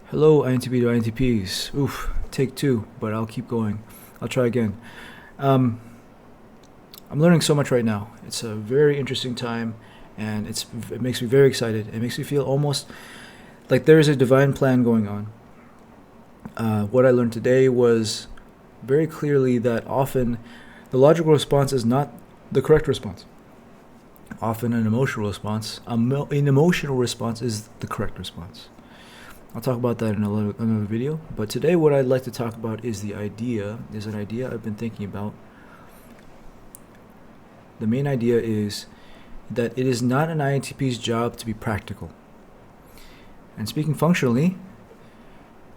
Hello, INTP to INTPs. Oof, take two, but I'll keep going. I'll try again. Um, I'm learning so much right now. It's a very interesting time, and it makes me very excited. It makes me feel almost like there is a divine plan going on. What I learned today was very clearly that often the logical response is not the correct response. Often an emotional response, an emotional response is the correct response. I'll talk about that in another video. But today what I'd like to talk about is an idea I've been thinking about. The main idea is that it is not an INTP's job to be practical. And speaking functionally,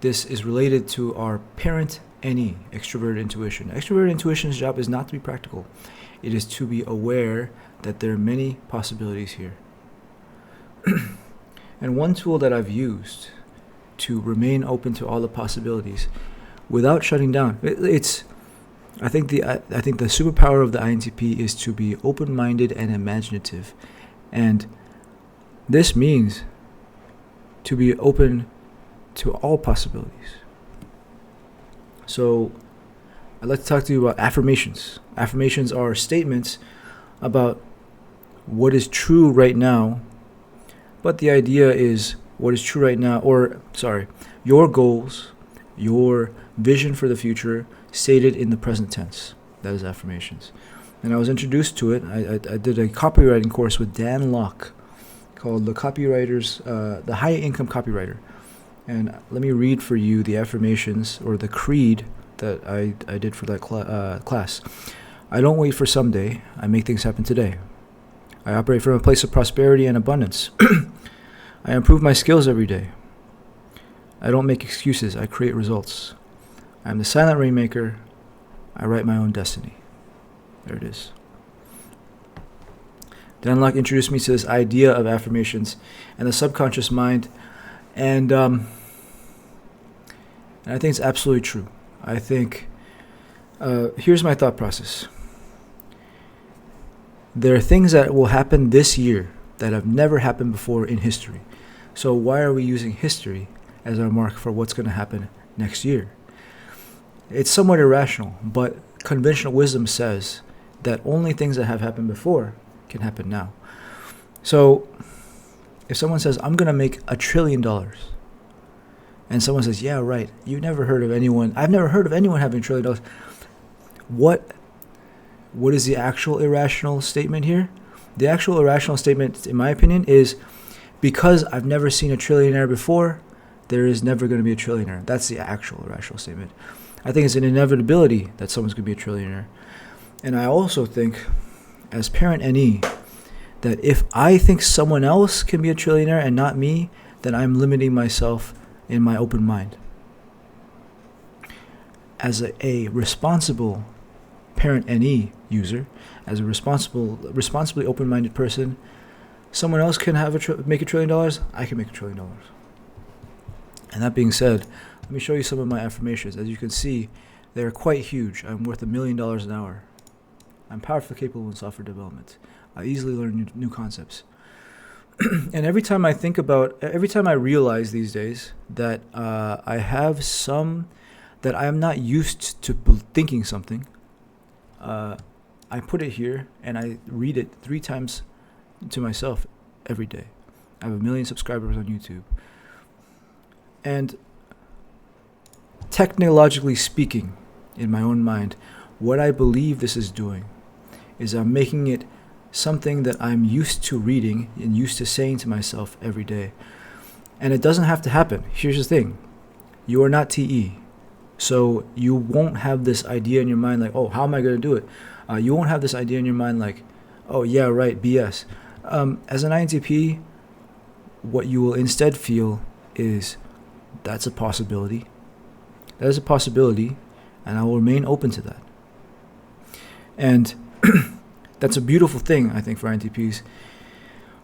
this is related to our parent NE, extroverted intuition. Extroverted intuition's job is not to be practical. It is to be aware that there are many possibilities here. And one tool that I've used to remain open to all the possibilities without shutting down. I think the superpower of the INTP is to be open-minded and imaginative, and this means to be open to all possibilities. So I'd like to talk to you about affirmations. Affirmations are statements about what is true right now, but the idea is what is true right now, your goals, your vision for the future stated in the present tense. That is affirmations. And I was introduced to it. I did a copywriting course with Dan Locke called the High Income Copywriter. And let me read for you the affirmations, or the creed that I did for that class. I don't wait for someday. I make things happen today. I operate from a place of prosperity and abundance. I improve my skills every day. I don't make excuses. I create results. I'm the silent rainmaker. I write my own destiny. There it is. Dan Locke introduced me to this idea of affirmations and the subconscious mind, and I think it's absolutely true. I think here's my thought process. There are things that will happen this year that have never happened before in history. So why are we using history as our mark for what's going to happen next year? It's somewhat irrational, but conventional wisdom says that only things that have happened before can happen now. So if someone says, I'm going to make $1 trillion, and someone says, yeah, right, I've never heard of anyone having $1 trillion. What is the actual irrational statement here? The actual irrational statement, in my opinion, is because I've never seen a trillionaire before, there is never going to be a trillionaire. That's the actual irrational statement. I think it's an inevitability that someone's going to be a trillionaire. And I also think, as parent NE, that if I think someone else can be a trillionaire and not me, then I'm limiting myself in my open mind. As a responsible parent NE user, as a responsibly open-minded person, someone else can make $1 trillion. I can make $1 trillion. And that being said, let me show you some of my affirmations. As you can see, they're quite huge. I'm worth $1 million an hour. I'm powerfully capable in software development. I easily learn new concepts. And every time I realize these days that I have that I am not used to thinking something, I put it here and I read it 3 times to myself every day. I have 1 million subscribers on YouTube. And technologically speaking, in my own mind, what I believe this is doing is I'm making it something that I'm used to reading and used to saying to myself every day. And it doesn't have to happen. Here's the thing. You are not TE. So you won't have this idea in your mind like, oh, how am I going to do it? You won't have this idea in your mind like, oh, yeah, right, BS. As an INTP, what you will instead feel is that's a possibility. That is a possibility, and I will remain open to that. And that's a beautiful thing, I think, for INTPs.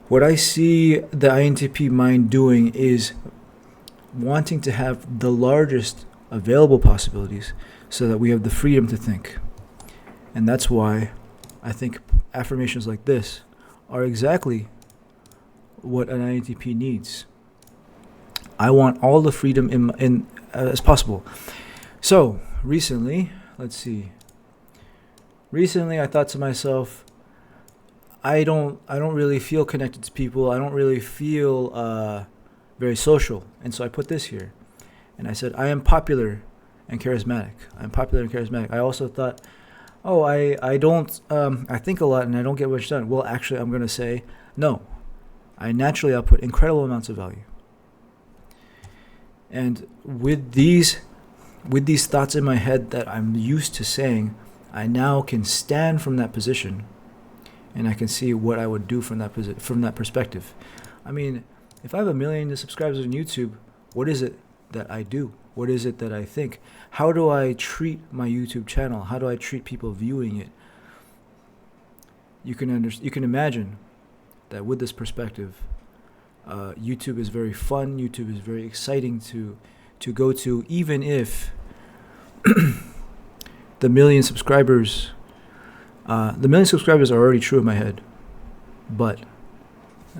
What I see the INTP mind doing is wanting to have the largest available possibilities so that we have the freedom to think. And that's why I think affirmations like this are exactly what an INTP needs. I want all the freedom in as possible. So recently, let's see. Recently, I thought to myself, I don't really feel connected to people. I don't really feel very social, and so I put this here, and I said I am popular and charismatic. I'm popular and charismatic. I also thought, oh, I don't I think a lot and I don't get much done. Well, actually, I'm gonna say no. I naturally output incredible amounts of value. And with these thoughts in my head that I'm used to saying, I now can stand from that position, and I can see what I would do from that perspective. I mean, if I have 1 million subscribers on YouTube, what is it that I do? What is it that I think? How do I treat my YouTube channel? How do I treat people viewing it? You can imagine that with this perspective, YouTube is very fun. YouTube is very exciting to go to, even if the 1 million subscribers are already true in my head. But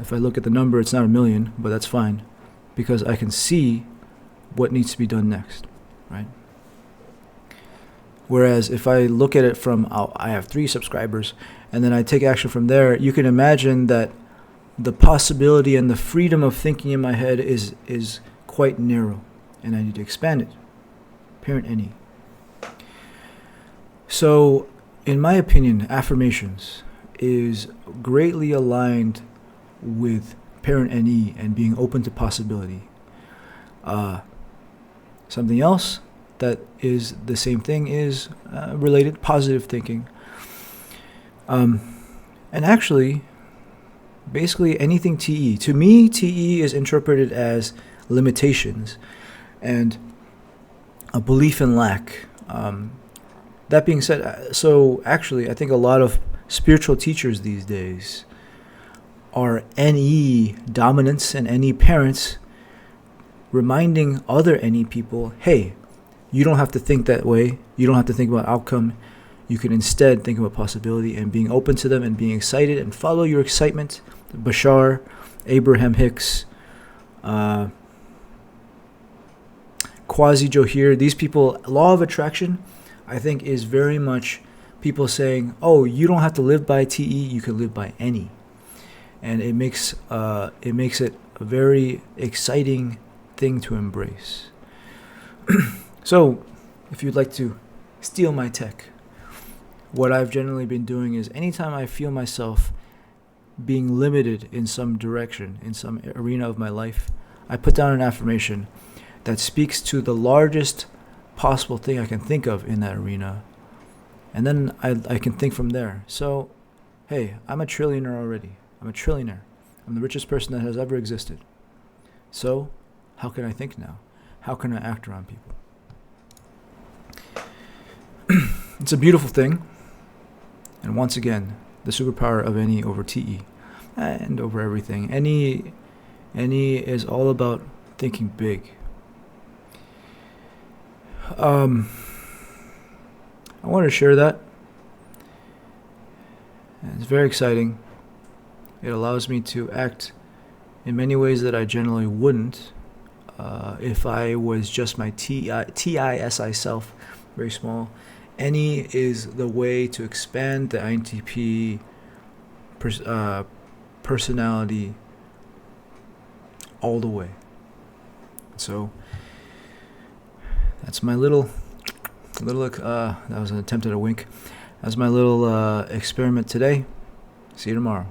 if I look at the number, it's not 1 million, but that's fine, because I can see what needs to be done next, right? Whereas if I look at it from, I have 3 subscribers, and then I take action from there, you can imagine that the possibility and the freedom of thinking in my head is quite narrow, and I need to expand it. Parent NE. So, in my opinion, Affirmations is greatly aligned with Parent NE and being open to possibility. Something else that is the same thing is related positive thinking. And actually, basically anything TE. To me, TE is interpreted as limitations and a belief in lack. That being said, so actually, I think a lot of spiritual teachers these days are NE dominants and NE parents, reminding other NE people, hey, you don't have to think that way. You don't have to think about outcome. You can instead think about possibility, and being open to them and being excited and follow your excitement. Bashar, Abraham Hicks, Quasi Johir, these people, law of attraction, I think, is very much people saying, oh, you don't have to live by TE, you can live by NE. And it makes it a very exciting thing to embrace. So, if you'd like to steal my tech, what I've generally been doing is anytime I feel myself being limited in some direction, in some arena of my life, I put down an affirmation that speaks to the largest possible thing I can think of in that arena. And then I can think from there. So, hey, I'm a trillionaire already. I'm a trillionaire. I'm the richest person that has ever existed. So, how can I think now? How can I act around people? It's a beautiful thing. And once again, the superpower of NE over TE and over everything. NE is all about thinking big. I want to share that. It's very exciting. It allows me to act in many ways that I generally wouldn't if I was just my TISI self, very small. NE is the way to expand the INTP personality all the way. So that's my little that was an attempt at a wink. That's my little experiment today. See you tomorrow.